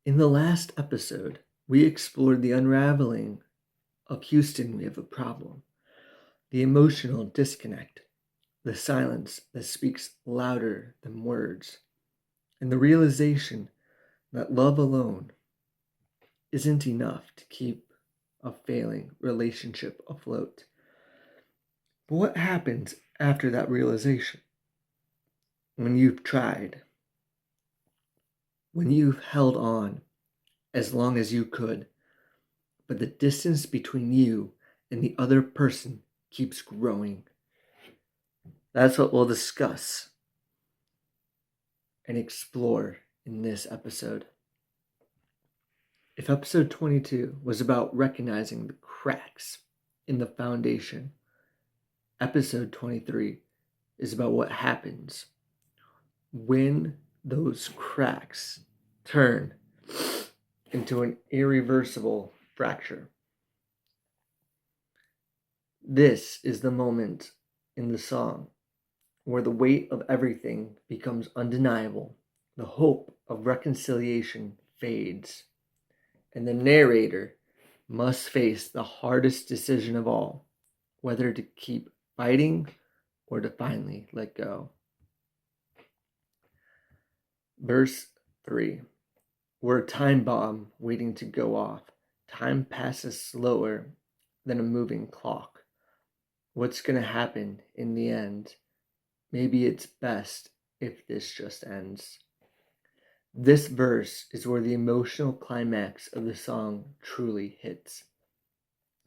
In the last episode, we explored the unraveling of Houston, we have a problem, the emotional disconnect, the silence that speaks louder than words, and the realization that love alone isn't enough to keep a failing relationship afloat. But what happens after that realization? When you've tried, when you've held on as long as you could, but the distance between you and the other person keeps growing. That's what we'll discuss and explore in this episode. If episode 22 was about recognizing the cracks in the foundation, episode 23 is about what happens when those cracks turn into an irreversible fracture. This is the moment in the song where the weight of everything becomes undeniable, the hope of reconciliation fades, and the narrator must face the hardest decision of all, whether to keep fighting or to finally let go. Verse 3. We're a time bomb waiting to go off. Time passes slower than a moving clock. What's going to happen in the end? Maybe it's best if this just ends. This verse is where the emotional climax of the song truly hits.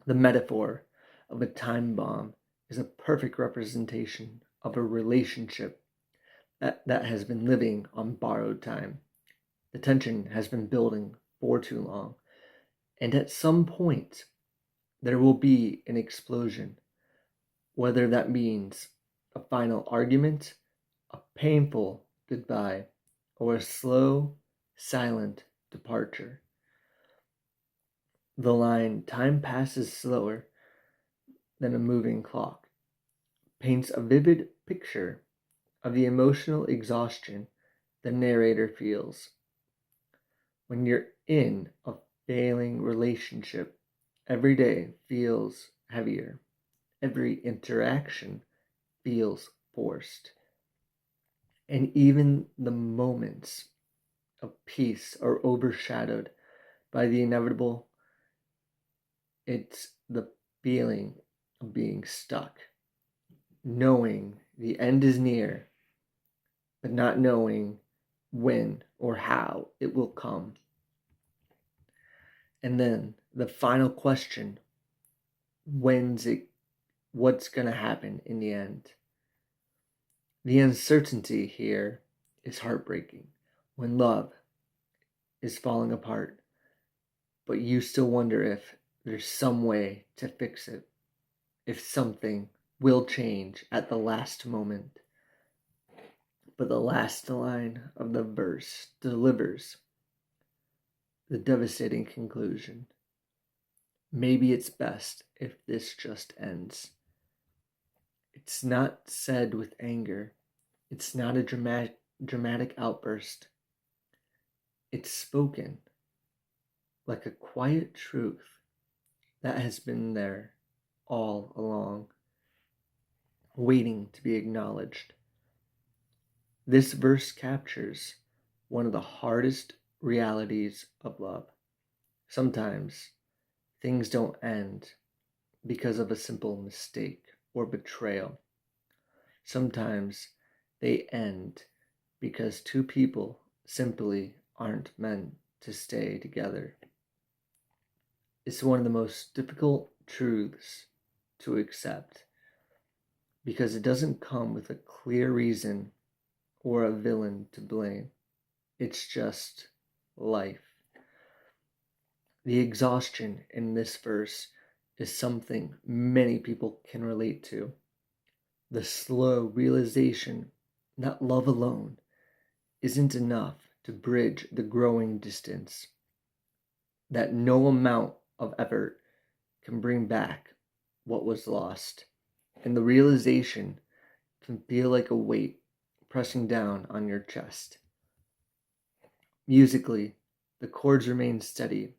The metaphor of a time bomb is a perfect representation of a relationship that has been living on borrowed time. The tension has been building for too long, and at some point, there will be an explosion, whether that means a final argument, a painful goodbye, or a slow, silent departure. The line, time passes slower than a moving clock, paints a vivid picture of the emotional exhaustion the narrator feels. When you're in a failing relationship, every day feels heavier. Every interaction feels forced. And even the moments of peace are overshadowed by the inevitable. It's the feeling of being stuck, knowing the end is near, but not knowing when or how it will come. And then the final question, what's going to happen in the end? The uncertainty here is heartbreaking. When love is falling apart, but you still wonder if there's some way to fix it, if something will change at the last moment. But the last line of the verse delivers the devastating conclusion. Maybe it's best if this just ends. It's not said with anger. It's not a dramatic outburst. It's spoken like a quiet truth that has been there all along, waiting to be acknowledged. This verse captures one of the hardest realities of love. Sometimes things don't end because of a simple mistake or betrayal. Sometimes they end because two people simply aren't meant to stay together. It's one of the most difficult truths to accept because it doesn't come with a clear reason or a villain to blame. It's just life. The exhaustion in this verse is something many people can relate to. The slow realization that love alone isn't enough to bridge the growing distance, that no amount of effort can bring back what was lost, and the realization can feel like a weight pressing down on your chest. Musically, The chords remain steady,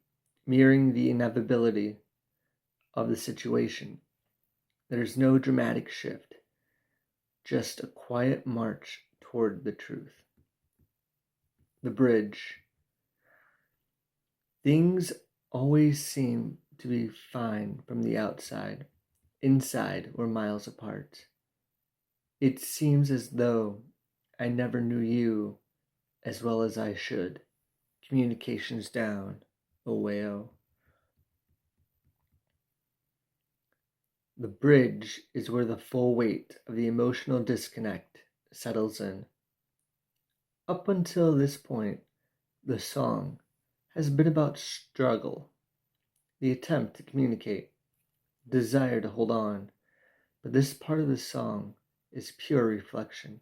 mirroring the inevitability of the situation. There's no dramatic shift, just a quiet march toward the truth. The bridge. Things always seem to be fine from the outside. Inside, we're miles apart. It seems as though I never knew you as well as I should. Communications down, oh way oh. The bridge is where the full weight of the emotional disconnect settles in. Up until this point, the song has been about struggle, the attempt to communicate, desire to hold on, but this part of the song is pure reflection.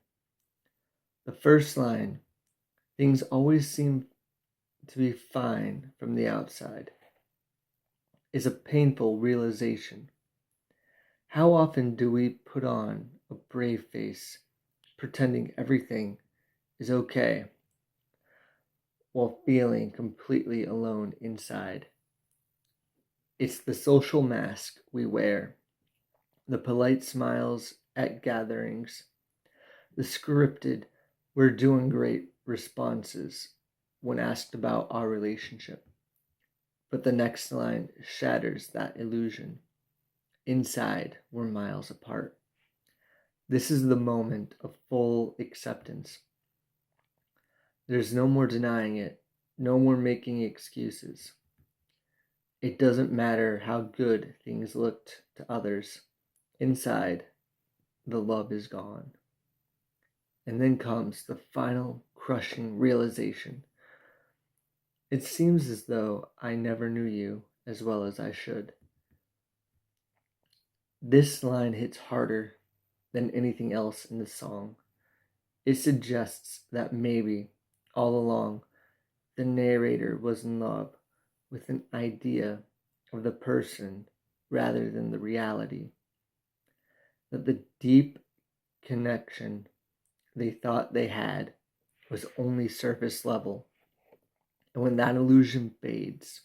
The first line, things always seem to be fine from the outside, is a painful realization. How often do we put on a brave face, pretending everything is okay, while feeling completely alone inside? It's the social mask we wear, the polite smiles at gatherings, the scripted, we're doing great responses when asked about our relationship. But the next line shatters that illusion. Inside, we're miles apart. This is the moment of full acceptance. There's no more denying it, no more making excuses. It doesn't matter how good things looked to others. Inside, the love is gone. And then comes the final crushing realization. It seems as though I never knew you as well as I should. This line hits harder than anything else in the song. It suggests that maybe, all along, the narrator was in love with an idea of the person rather than the reality. That the deep connection they thought they had was only surface level. And when that illusion fades,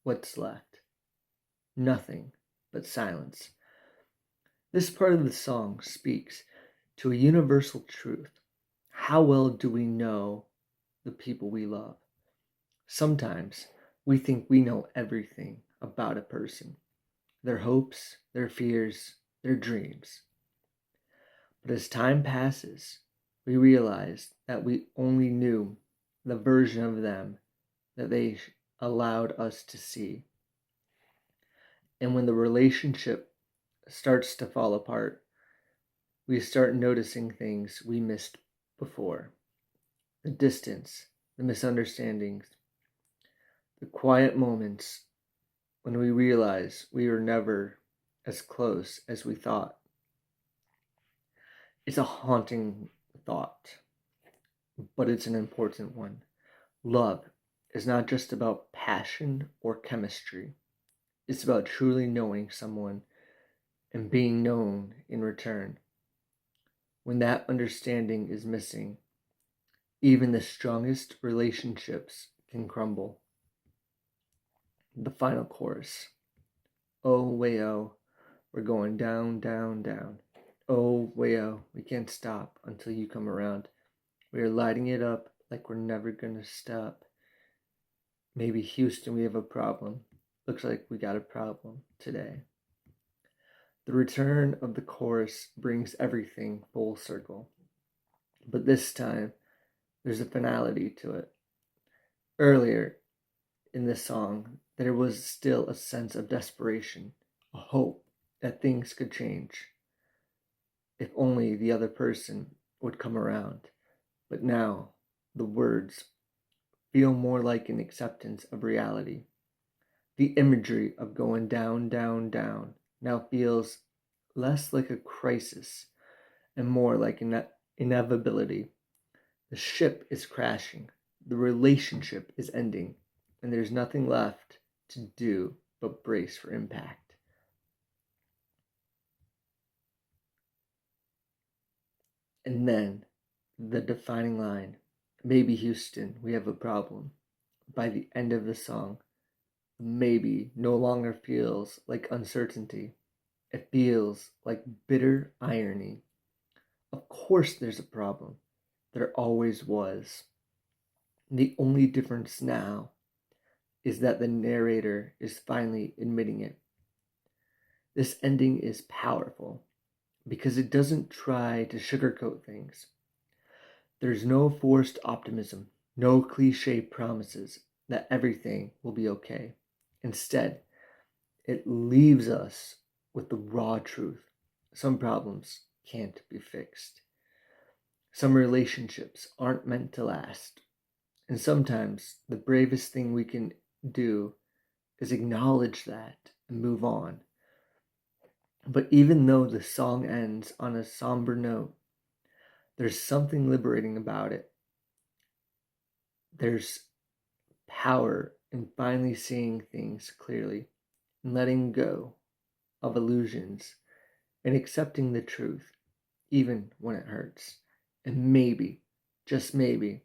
what's left? Nothing but silence. This part of the song speaks to a universal truth. How well do we know the people we love? Sometimes we think we know everything about a person, their hopes, their fears, their dreams. But as time passes, we realize that we only knew the version of them that they allowed us to see. And when the relationship starts to fall apart, we start noticing things we missed before. The distance, the misunderstandings, the quiet moments when we realize we were never as close as we thought. It's a haunting thought, but it's an important one. Love is not just about passion or chemistry. It's about truly knowing someone and being known in return. When that understanding is missing, even the strongest relationships can crumble. The final chorus. Oh, way oh, we're going down, down, down. Oh, way oh, we can't stop until you come around. We are lighting it up like we're never gonna stop. Maybe Houston, we have a problem. Looks like we got a problem today. The return of the chorus brings everything full circle. But this time, there's a finality to it. Earlier in this song, there was still a sense of desperation, a hope that things could change. If only the other person would come around. But now, the words feel more like an acceptance of reality. The imagery of going down, down, down now feels less like a crisis and more like an inevitability. The ship is crashing, the relationship is ending, and there's nothing left to do but brace for impact. And then, the defining line, maybe Houston, we have a problem. by the end of the song, maybe no longer feels like uncertainty. It feels like bitter irony. Of course, there's a problem. There always was. The only difference now is that the narrator is finally admitting it. This ending is powerful because it doesn't try to sugarcoat things. There's no forced optimism, no cliche promises that everything will be okay. Instead, it leaves us with the raw truth. Some problems can't be fixed. Some relationships aren't meant to last. And sometimes the bravest thing we can do is acknowledge that and move on. But even though the song ends on a somber note, there's something liberating about it. There's power in finally seeing things clearly and letting go of illusions and accepting the truth, even when it hurts. And maybe, just maybe,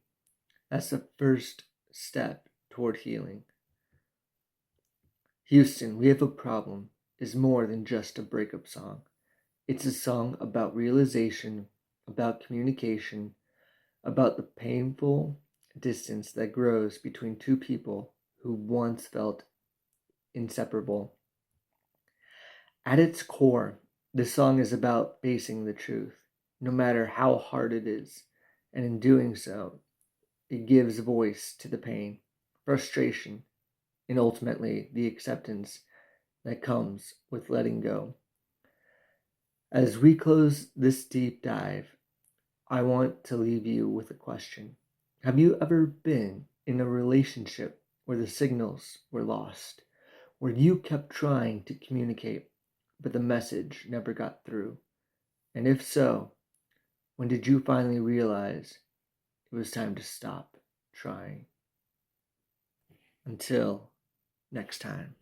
that's the first step toward healing. Houston, We Have a Problem is more than just a breakup song. It's a song about realization, about communication, about the painful distance that grows between two people who once felt inseparable. At its core, this song is about facing the truth, no matter how hard it is, and in doing so, it gives voice to the pain, frustration, and ultimately the acceptance that comes with letting go. As we close this deep dive, I want to leave you with a question. Have you ever been in a relationship where the signals were lost, where you kept trying to communicate, but the message never got through? And if so, when did you finally realize it was time to stop trying? Until next time.